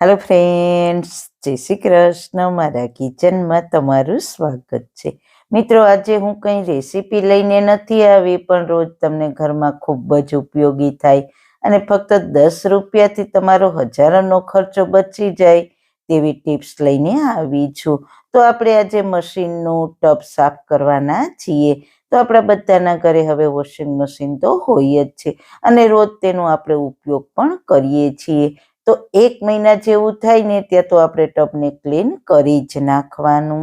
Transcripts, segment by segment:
Hello friends, જય શ્રી કૃષ્ણ. મારા કિચનમાં તમારું સ્વાગત છે. મિત્રો, આજે હું કંઈ રેસીપી લઈને નથી આવી, પણ રોજ તમને ઘરમાં ખૂબ જ ઉપયોગી થાય અને ફક્ત 10 રૂપિયાથી તમારો હજારોનો ખર્ચો બચી જાય તેવી ટિપ્સ લઈને આવી છું. તો આપણે આજે મશીનનું ટબ સાફ કરવાના છીએ. તો આપણા બધાના ઘરે હવે વોશિંગ મશીન તો હોય જ છે અને રોજ તેનો આપણે ઉપયોગ પણ કરીએ છીએ. તો 1 મહિના જેવું થાય ને ત્યાં તો આપણે ટબને ક્લીન કરી જ નાખવાનું.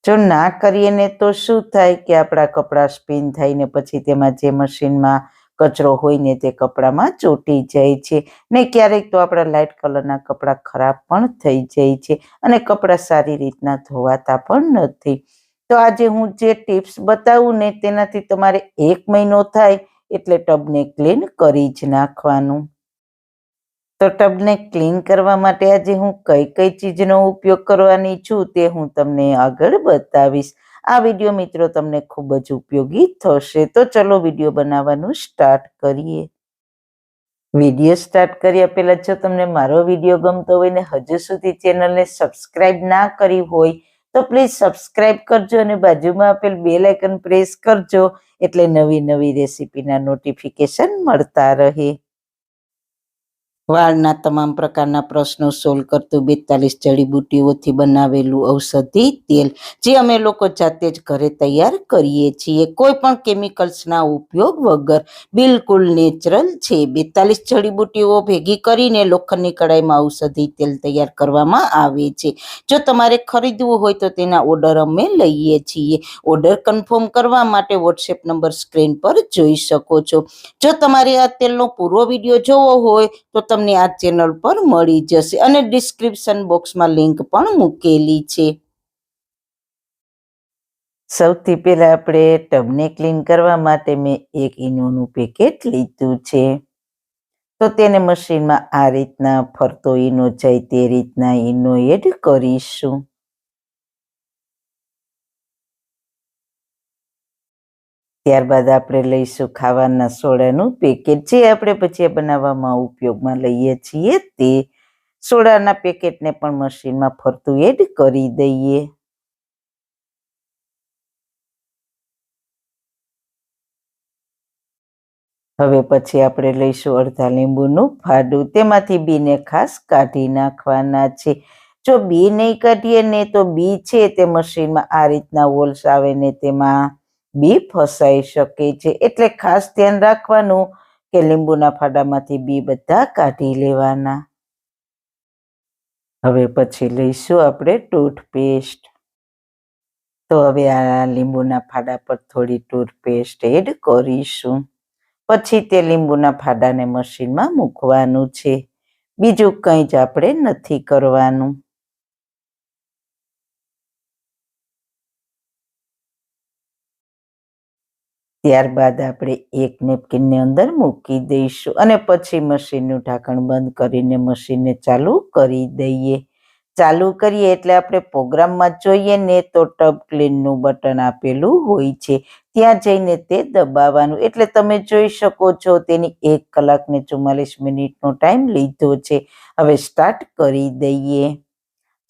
જો ના કરીએ ને તો શું થાય કે આપણા કપડાં સ્પિન થાય ને પછી તેમાં જે મશીનમાં કચરો હોય ને તે કપડામાં ચોંટી જાય છે ને ક્યારેક તો આપણા લાઇટ કલરના કપડાં ખરાબ પણ થઈ જાય છે અને કપડાં સારી રીતના ધોવાતા પણ નથી. તો આજે હું જે ટિપ્સ બતાવું ને તેનાથી તમારે 1 મહિનો થાય એટલે ટબને ક્લીન કરી જ નાખવાનું. તો ટબને ક્લીન કરવા માટે આજે હું કઈ કઈ ચીજનો ઉપયોગ કરવાની છું તે હું તમને આગળ બતાવીશ. આ વિડીયો મિત્રો તમને ખૂબ જ ઉપયોગી થશે. તો ચલો વિડીયો બનાવવાનું સ્ટાર્ટ કરીએ. વિડીયો સ્ટાર્ટ કર્યા પહેલા જો તમને મારો વિડીયો ગમતો હોય ને હજુ સુધી ચેનલને સબસ્ક્રાઇબ ના કરી હોય તો પ્લીઝ સબસ્ક્રાઇબ કરજો અને બાજુમાં આપેલ બેલ આઇકન પ્રેસ કરજો એટલે નવી નવી રેસીપીના નોટિફિકેશન મળતા રહે. વાળના તમામ પ્રકારના પ્રશ્નો સોલ્વ કરતું 42 જડીબુટ્ટીઓથી બનાવેલું ઔષધિ તેલ જે અમે લોકો જાતે જ ઘરે તૈયાર કરીએ છીએ, કોઈ પણ કેમિકલ્સના ઉપયોગ વગર, બિલકુલ નેચરલ છે. 42 જડીબુટ્ટીઓ ભેગી કરીને લોખંડની કડાઈમાં ઔષધિ તેલ તૈયાર કરવામાં આવે છે. જો તમારે ખરીદવું હોય તો તેના ઓર્ડર અમે લઈએ છીએ. ઓર્ડર કન્ફર્મ કરવા માટે વોટ્સએપ નંબર સ્ક્રીન પર જોઈ શકો છો. જો તમારે આ તેલનો પૂરો વિડીયો જોવો હોય તો તમને આ ચેનલ પર મળી જશે અને ડિસ્ક્રિપ્શન બોક્સમાં લિંક પણ મૂકેલી છે. સૌથી પહેલા આપણે ટબને ક્લીન કરવા માટે મેં 1 ઈનોનું પેકેટ લીધું છે. તો તેને મશીનમાં આ રીતના ફરતો ઈનો જાય તે રીતના ઈનો એડ કરીશું. ત્યારબાદ આપણે લઈશું ખાવાના સોડાનું પેકેટ, જે આપણે ભજીયા બનાવવામાં ઉપયોગમાં લઈએ છીએ તે. સોડાના પેકેટને પણ મશીનમાં ફરતું એડ કરી દઈએ. હવે પછી આપણે લઈશું અડધા લીંબુનું ફાડું, તેમાંથી બીને ખાસ કાઢી નાખવાના છે. જો બી નહીં કાઢીએ ને તો બી છે તે મશીનમાં આ રીતના હોલ્સ આવે ને તેમાં બી ફસાઈ શકે છે, એટલે ખાસ ધ્યાન રાખવાનું કે લીંબુના ફાડામાંથી બી બધા કાઢી લેવાના. હવે પછી લઈશું આપણે ટૂથપેસ્ટ. તો હવે આ લીંબુના ફાડા પર થોડી ટૂથપેસ્ટ એડ કરીશું. પછી તે લીંબુના ફાડાને મશીનમાં મૂકવાનું છે. બીજું કંઈ જ આપણે નથી કરવાનું. ત્યારબાદ આપણે એક નેપકિનની અંદર મૂકી દઈશું અને પછી મશીનનું ઢાંકણ બંધ કરીને મશીનને ચાલુ કરી દઈએ. ચાલુ કરીએ એટલે આપણે પ્રોગ્રામમાં જોઈએ ને તો ટબ ક્લીનનું બટન આપેલું હોય છે, ત્યાં જઈને તે દબાવવાનું. એટલે તમે જોઈ શકો છો તેની 1 કલાક ને 44 મિનિટનો ટાઈમ લીધો છે. હવે સ્ટાર્ટ કરી દઈએ.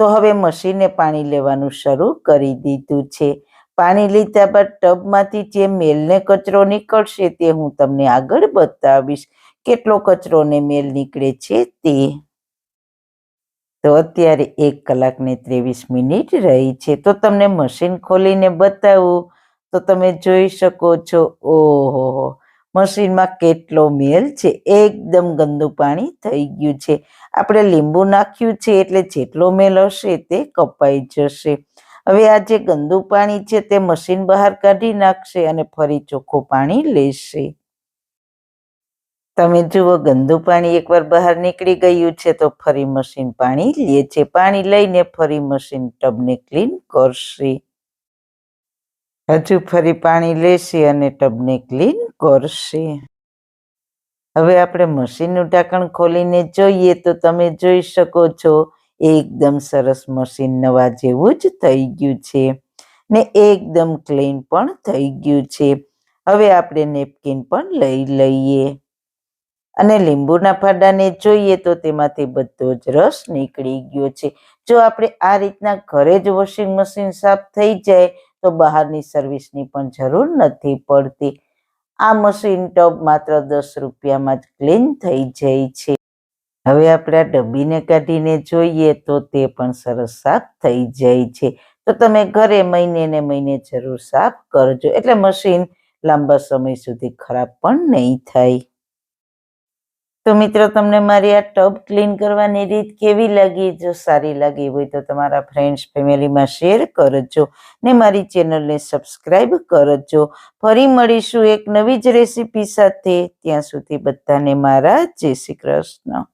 તો હવે મશીને પાણી લેવાનું શરૂ કરી દીધું છે. પાણી લીધા બાદ ટબમાંથી જે મેલ ને કચરો નીકળશે તે હું તમને આગળ બતાવીશ, કેટલો કચરો ને મેલ નીકળે છે તે. તો અત્યારે 1 કલાક ને 23 મિનિટ રહી છે. તો તમને મશીન ખોલીને બતાવું તો તમે જોઈ શકો છો, ઓહો, મશીનમાં કેટલો મેલ છે. એકદમ ગંદુ પાણી થઈ ગયું છે. આપણે લીંબુ નાખ્યું છે એટલે જેટલો મેલ હશે તે કપાઈ જશે. હવે આ જે ગંદુ પાણી છે તે મશીન બહાર કાઢી નાખશે અને ફરી ચોખ્ખું પાણી લેશે. તમે જુઓ, ગંદુ પાણી એકવાર બહાર નીકળી ગયું છે તો ફરી મશીન પાણી લે છે. પાણી લઈને ફરી મશીન ટબને ક્લીન કરશે. હજુ ફરી પાણી લેશે અને ટબને ક્લીન કરશે. હવે આપણે મશીનનું ઢાંકણ ખોલીને જોઈએ તો તમે જોઈ શકો છો એકદમ સરસ મશીન નવા જેવું જ થઈ ગયું છે ને એકદમ ક્લીન પણ થઈ ગયું છે. હવે આપણે નેપકિન પણ લઈ લઈએ. અને લીંબુના ફાડાને જોઈએ તો તેમાંથી બધો જ રસ નીકળી ગયો છે. જો આપણે આ રીતના ઘરે જ વોશિંગ મશીન સાફ થઈ જાય તો બહારની સર્વિસની પણ જરૂર નથી પડતી. આ મશીન ટબ માત્ર 10 રૂપિયામાં જ ક્લીન થઈ જાય છે. હવે આપણે આ ડબ્બીને કાઢીને જોઈએ તો તે પણ સરસ સાફ થઈ જાય છે. તો તમે ઘરે મહિને ને મહિને જરૂર સાફ કરજો, એટલે મશીન લાંબા સમય સુધી ખરાબ પણ નહીં થાય. તો મિત્રો, તમને મારી આ ટબ ક્લીન કરવાની રીત કેવી લાગી? જો સારી લાગી હોય તો તમારા ફ્રેન્ડ્સ ફેમિલીમાં શેર કરજો ને મારી ચેનલને સબસ્ક્રાઈબ કરજો. ફરી મળીશું એક નવી જ રેસીપી સાથે. ત્યાં સુધી બધાને મારા જય શ્રી કૃષ્ણ.